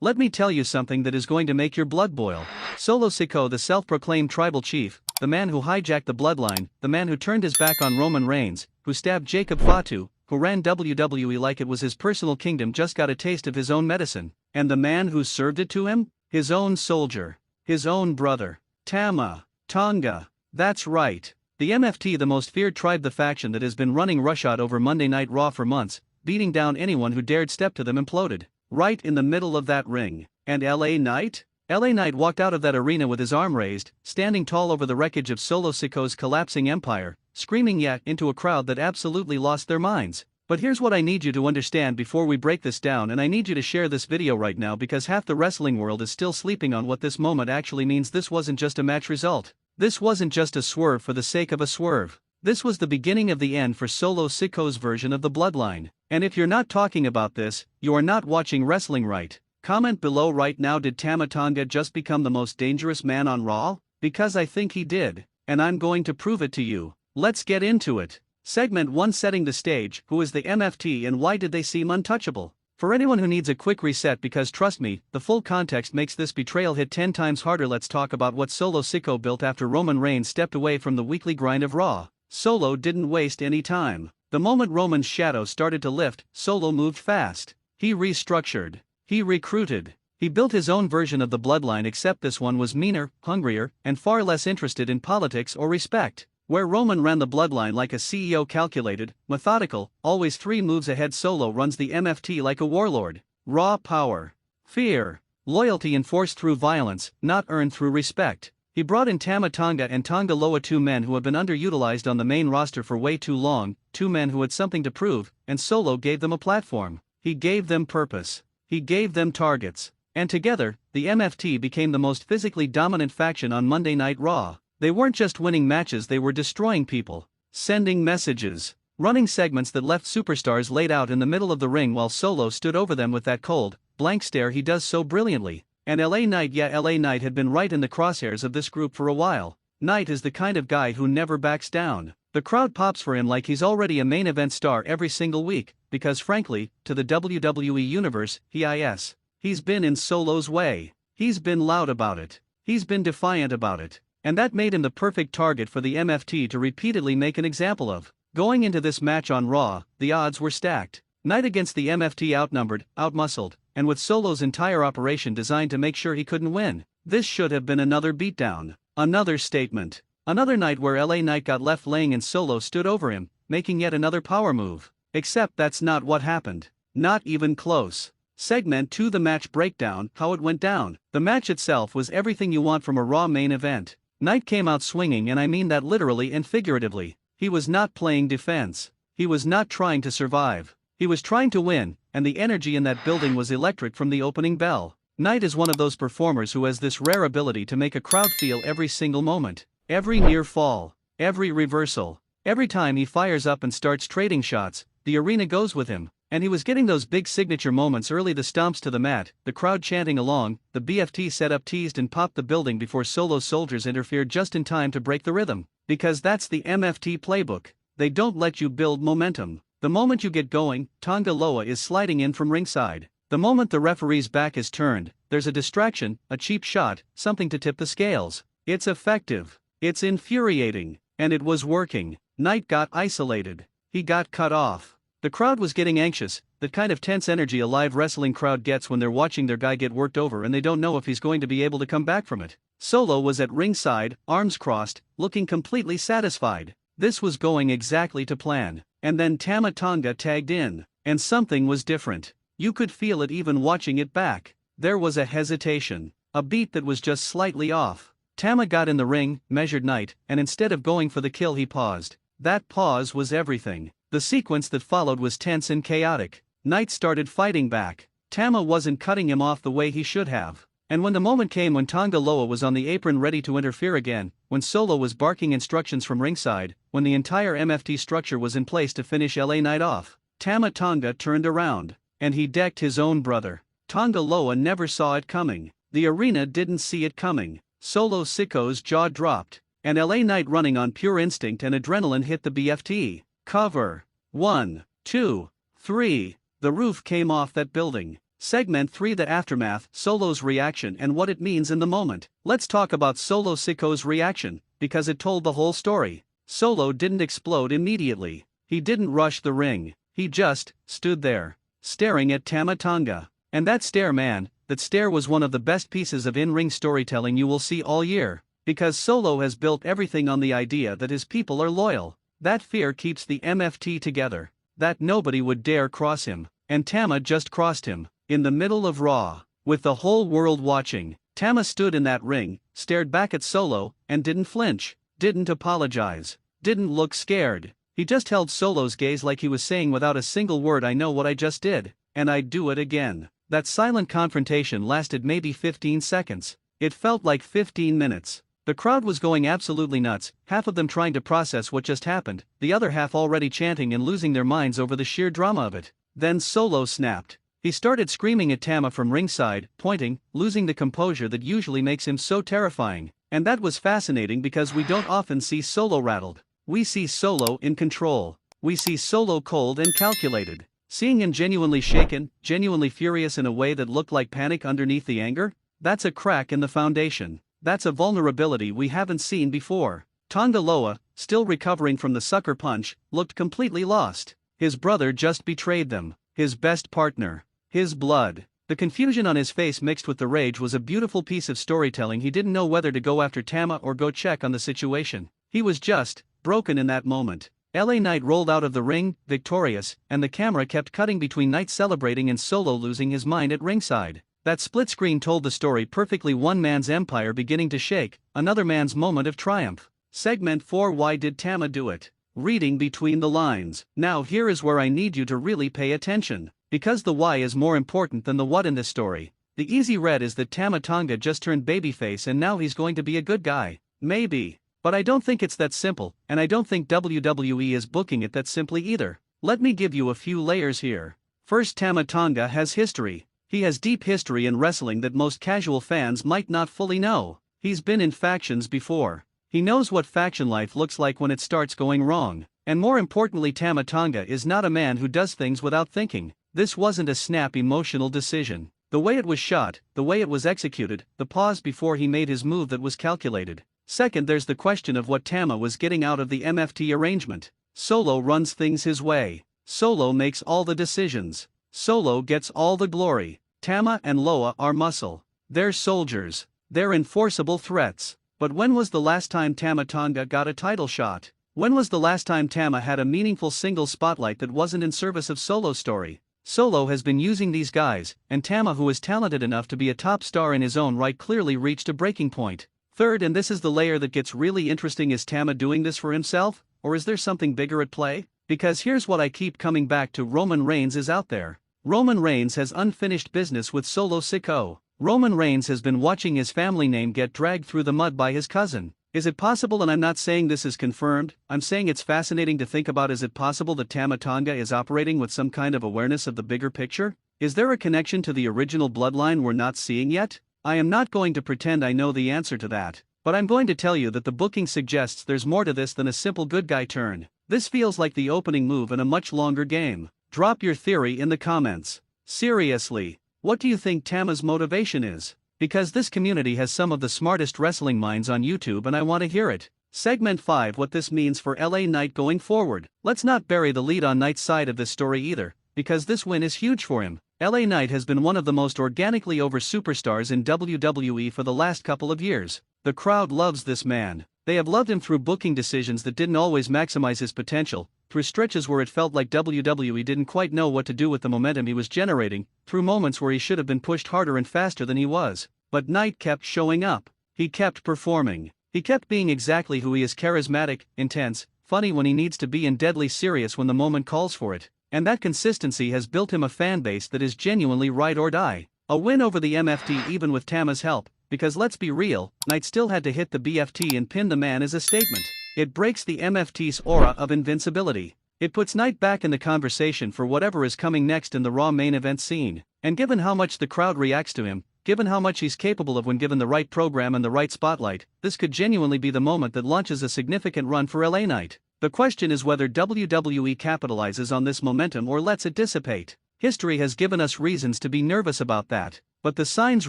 Let me tell you something that is going to make your blood boil. Solo Sikoa, the self-proclaimed tribal chief, the man who hijacked the Bloodline, the man who turned his back on Roman Reigns, who stabbed Jacob Fatu, who ran WWE like it was his personal kingdom, just got a taste of his own medicine. And the man who served it to him? His own soldier. His own brother. Tama Tonga. That's right. The MFT, the most feared tribe, the faction that has been running roughshod over Monday Night Raw for months, beating down anyone who dared step to them, imploded. Right in the middle of that ring. And LA Knight? LA Knight walked out of that arena with his arm raised, standing tall over the wreckage of Solo Sikoa's collapsing empire, screaming "yeah" into a crowd that absolutely lost their minds. But here's what I need you to understand before we break this down, and I need you to share this video right now because half the wrestling world is still sleeping on what this moment actually means. This wasn't just a match result. This wasn't just a swerve for the sake of a swerve. This was the beginning of the end for Solo Sikoa's version of the Bloodline. And if you're not talking about this, you are not watching wrestling right. Comment below right now, did Tama Tonga just become the most dangerous man on Raw? Because I think he did, and I'm going to prove it to you. Let's get into it. Segment 1, setting the stage. Who is the MFT and why did they seem untouchable? For anyone who needs a quick reset, because trust me, the full context makes this betrayal hit 10 times harder, let's talk about what Solo Sikoa built after Roman Reigns stepped away from the weekly grind of Raw. Solo didn't waste any time. The moment Roman's shadow started to lift, Solo moved fast. He restructured. He recruited. He built his own version of the Bloodline, except this one was meaner, hungrier, and far less interested in politics or respect. Where Roman ran the Bloodline like a CEO, calculated, methodical, always 3 moves ahead, Solo runs the MFT like a warlord. Raw power. Fear. Loyalty enforced through violence, not earned through respect. He brought in Tama Tonga and Tonga Loa, 2 men who have been underutilized on the main roster for way too long, 2 men who had something to prove, and Solo gave them a platform. He gave them purpose. He gave them targets. And together, the MFT became the most physically dominant faction on Monday Night Raw. They weren't just winning matches, they were destroying people, sending messages, running segments that left superstars laid out in the middle of the ring while Solo stood over them with that cold, blank stare he does so brilliantly. And LA Knight, yeah, LA Knight had been right in the crosshairs of this group for a while. Knight is the kind of guy who never backs down. The crowd pops for him like he's already a main event star every single week, because frankly, to the WWE universe, he's been in Solo's way. He's been loud about it. He's been defiant about it. And that made him the perfect target for the MFT to repeatedly make an example of. Going into this match on Raw, the odds were stacked. Knight against the MFT, outnumbered, outmuscled, and with Solo's entire operation designed to make sure he couldn't win. This should have been another beatdown. Another statement. Another night where LA Knight got left laying and Solo stood over him, making yet another power move. Except that's not what happened. Not even close. Segment 2, the match breakdown, how it went down. The match itself was everything you want from a Raw main event. Knight came out swinging, and I mean that literally and figuratively. He was not playing defense. He was not trying to survive. He was trying to win, and the energy in that building was electric from the opening bell. Knight is one of those performers who has this rare ability to make a crowd feel every single moment. Every near fall. Every reversal. Every time he fires up and starts trading shots, the arena goes with him. And he was getting those big signature moments early, the stomps to the mat, the crowd chanting along, the BFT setup teased and popped the building before Solo's soldiers interfered just in time to break the rhythm. Because that's the MFT playbook. They don't let you build momentum. The moment you get going, Tonga Loa is sliding in from ringside. The moment the referee's back is turned, there's a distraction, a cheap shot, something to tip the scales. It's effective. It's infuriating. And it was working. Knight got isolated. He got cut off. The crowd was getting anxious, that kind of tense energy a live wrestling crowd gets when they're watching their guy get worked over and they don't know if he's going to be able to come back from it. Solo was at ringside, arms crossed, looking completely satisfied. This was going exactly to plan. And then Tama Tonga tagged in. And something was different. You could feel it even watching it back. There was a hesitation. A beat that was just slightly off. Tama got in the ring, measured Knight, and instead of going for the kill he paused. That pause was everything. The sequence that followed was tense and chaotic. Knight started fighting back. Tama wasn't cutting him off the way he should have. And when the moment came when Tonga Loa was on the apron ready to interfere again, when Solo was barking instructions from ringside, when the entire MFT structure was in place to finish LA Knight off, Tama Tonga turned around. And he decked his own brother. Tonga Loa never saw it coming. The arena didn't see it coming. Solo Sikoa's jaw dropped. And LA Knight, running on pure instinct and adrenaline, hit the BFT. Cover. 1, 2, 3. The roof came off that building. Segment 3: The Aftermath, Solo's reaction and what it means in the moment. Let's talk about Solo Sikoa's reaction, because it told the whole story. Solo didn't explode immediately. He didn't rush the ring. He just stood there, staring at Tama Tonga. And that stare, man, that stare was one of the best pieces of in-ring storytelling you will see all year. Because Solo has built everything on the idea that his people are loyal. That fear keeps the MFT together. That nobody would dare cross him. And Tama just crossed him. In the middle of Raw, with the whole world watching, Tama stood in that ring, stared back at Solo, and didn't flinch, didn't apologize, didn't look scared. He just held Solo's gaze like he was saying without a single word, "I know what I just did, and I'd do it again." That silent confrontation lasted maybe 15 seconds. It felt like 15 minutes. The crowd was going absolutely nuts, half of them trying to process what just happened, the other half already chanting and losing their minds over the sheer drama of it. Then Solo snapped. He started screaming at Tama from ringside, pointing, losing the composure that usually makes him so terrifying. And that was fascinating because we don't often see Solo rattled. We see Solo in control. We see Solo cold and calculated. Seeing him genuinely shaken, genuinely furious in a way that looked like panic underneath the anger, that's a crack in the foundation. That's a vulnerability we haven't seen before. Tonga Loa, still recovering from the sucker punch, looked completely lost. His brother just betrayed them. His best partner. His blood. The confusion on his face mixed with the rage was a beautiful piece of storytelling. He didn't know whether to go after Tama or go check on the situation. He was just broken in that moment. LA Knight rolled out of the ring, victorious, and the camera kept cutting between Knight celebrating and Solo losing his mind at ringside. That split screen told the story perfectly: one man's empire beginning to shake, another man's moment of triumph. Segment 4: Why did Tama do it? Reading between the lines. Now here is where I need you to really pay attention. Because the why is more important than the what in this story. The easy read is that Tama Tonga just turned babyface and now he's going to be a good guy. Maybe. But I don't think it's that simple, and I don't think WWE is booking it that simply either. Let me give you a few layers here. First, Tama Tonga has history. He has deep history in wrestling that most casual fans might not fully know. He's been in factions before. He knows what faction life looks like when it starts going wrong. And more importantly, Tama Tonga is not a man who does things without thinking. This wasn't a snap emotional decision. The way it was shot, the way it was executed, the pause before he made his move, that was calculated. Second, there's the question of what Tama was getting out of the MFT arrangement. Solo runs things his way. Solo makes all the decisions. Solo gets all the glory. Tama and Loa are muscle. They're soldiers. They're enforceable threats. But when was the last time Tama Tonga got a title shot? When was the last time Tama had a meaningful single spotlight that wasn't in service of Solo's story? Solo has been using these guys, and Tama, who is talented enough to be a top star in his own right, clearly reached a breaking point. Third, and this is the layer that gets really interesting, is Tama doing this for himself, or is there something bigger at play? Because here's what I keep coming back to: Roman Reigns is out there. Roman Reigns has unfinished business with Solo Sikoa. Roman Reigns has been watching his family name get dragged through the mud by his cousin. Is it possible, and I'm not saying this is confirmed, I'm saying it's fascinating to think about, is it possible that Tama Tonga is operating with some kind of awareness of the bigger picture? Is there a connection to the original bloodline we're not seeing yet? I am not going to pretend I know the answer to that, but I'm going to tell you that the booking suggests there's more to this than a simple good guy turn. This feels like the opening move in a much longer game. Drop your theory in the comments. Seriously, what do you think Tama's motivation is? Because this community has some of the smartest wrestling minds on YouTube and I want to hear it. Segment 5: What this means for LA Knight going forward. Let's not bury the lead on Knight's side of this story either, because this win is huge for him. LA Knight has been one of the most organically over superstars in WWE for the last couple of years. The crowd loves this man. They have loved him through booking decisions that didn't always maximize his potential, through stretches where it felt like WWE didn't quite know what to do with the momentum he was generating, through moments where he should have been pushed harder and faster than he was. But Knight kept showing up. He kept performing. He kept being exactly who he is: charismatic, intense, funny when he needs to be, and deadly serious when the moment calls for it. And that consistency has built him a fanbase that is genuinely ride or die. A win over the MFT, even with Tama's help, because let's be real, Knight still had to hit the BFT and pin the man, is a statement. It breaks the MFT's aura of invincibility. It puts Knight back in the conversation for whatever is coming next in the Raw main event scene. And given how much the crowd reacts to him, given how much he's capable of when given the right program and the right spotlight, this could genuinely be the moment that launches a significant run for LA Knight. The question is whether WWE capitalizes on this momentum or lets it dissipate. History has given us reasons to be nervous about that, but the signs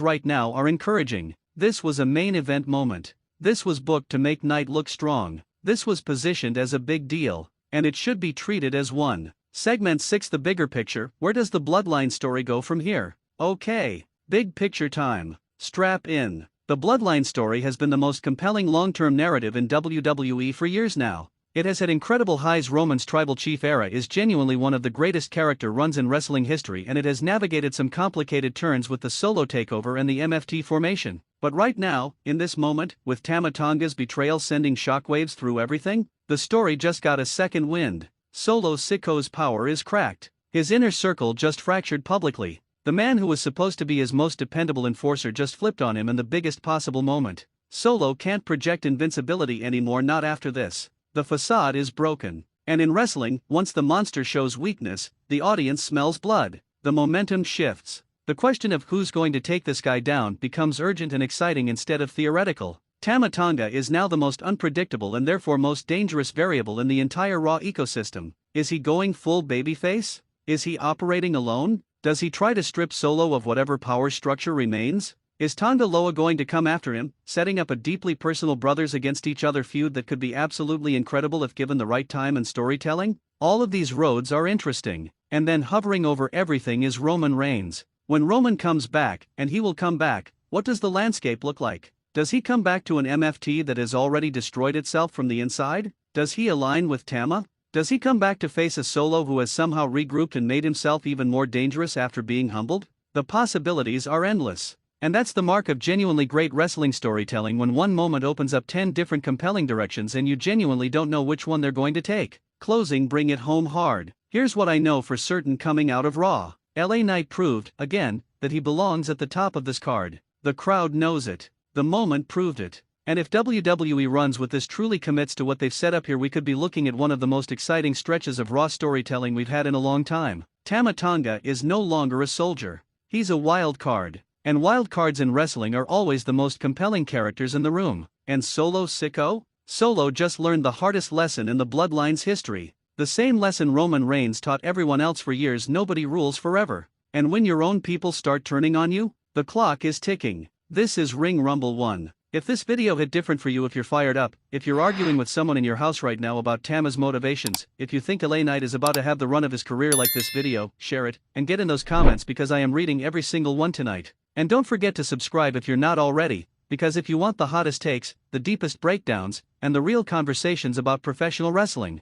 right now are encouraging. This was a main event moment. This was booked to make Knight look strong. This was positioned as a big deal, and it should be treated as one. Segment 6. The bigger picture. Where does the Bloodline story go from here? Okay, big picture time. Strap in. The Bloodline story has been the most compelling long-term narrative in WWE for years now. It has had incredible highs. Roman's Tribal Chief era is genuinely one of the greatest character runs in wrestling history, and it has navigated some complicated turns with the Solo takeover and the MFT formation. But right now, in this moment, with Tama Tonga's betrayal sending shockwaves through everything, the story just got a second wind. Solo Sikoa's power is cracked. His inner circle just fractured publicly. The man who was supposed to be his most dependable enforcer just flipped on him in the biggest possible moment. Solo can't project invincibility anymore, not after this. The facade is broken. And in wrestling, once the monster shows weakness, the audience smells blood. The momentum shifts. The question of who's going to take this guy down becomes urgent and exciting instead of theoretical. Tama Tonga is now the most unpredictable and therefore most dangerous variable in the entire Raw ecosystem. Is he going full babyface? Is he operating alone? Does he try to strip Solo of whatever power structure remains? Is Tonga Loa going to come after him, setting up a deeply personal brothers against each other feud that could be absolutely incredible if given the right time and storytelling? All of these roads are interesting. And then hovering over everything is Roman Reigns. When Roman comes back, and he will come back, what does the landscape look like? Does he come back to an MFT that has already destroyed itself from the inside? Does he align with Tama? Does he come back to face a Solo who has somehow regrouped and made himself even more dangerous after being humbled? The possibilities are endless. And that's the mark of genuinely great wrestling storytelling, when one moment opens up 10 different compelling directions and you genuinely don't know which one they're going to take. Closing. Bring it home hard. Here's what I know for certain coming out of Raw. LA Knight proved, again, that he belongs at the top of this card. The crowd knows it. The moment proved it. And if WWE runs with this, truly commits to what they've set up here, we could be looking at one of the most exciting stretches of Raw storytelling we've had in a long time. Tama Tonga is no longer a soldier. He's a wild card. And wild cards in wrestling are always the most compelling characters in the room. And Solo Sikoa? Solo just learned the hardest lesson in the Bloodline's history. The same lesson Roman Reigns taught everyone else for years: nobody rules forever. And when your own people start turning on you, the clock is ticking. This is Ring Rumble 1. If this video hit different for you, if you're fired up, if you're arguing with someone in your house right now about Tama's motivations, if you think LA Knight is about to have the run of his career like this video, share it, and get in those comments because I am reading every single one tonight. And don't forget to subscribe if you're not already, because if you want the hottest takes, the deepest breakdowns, and the real conversations about professional wrestling,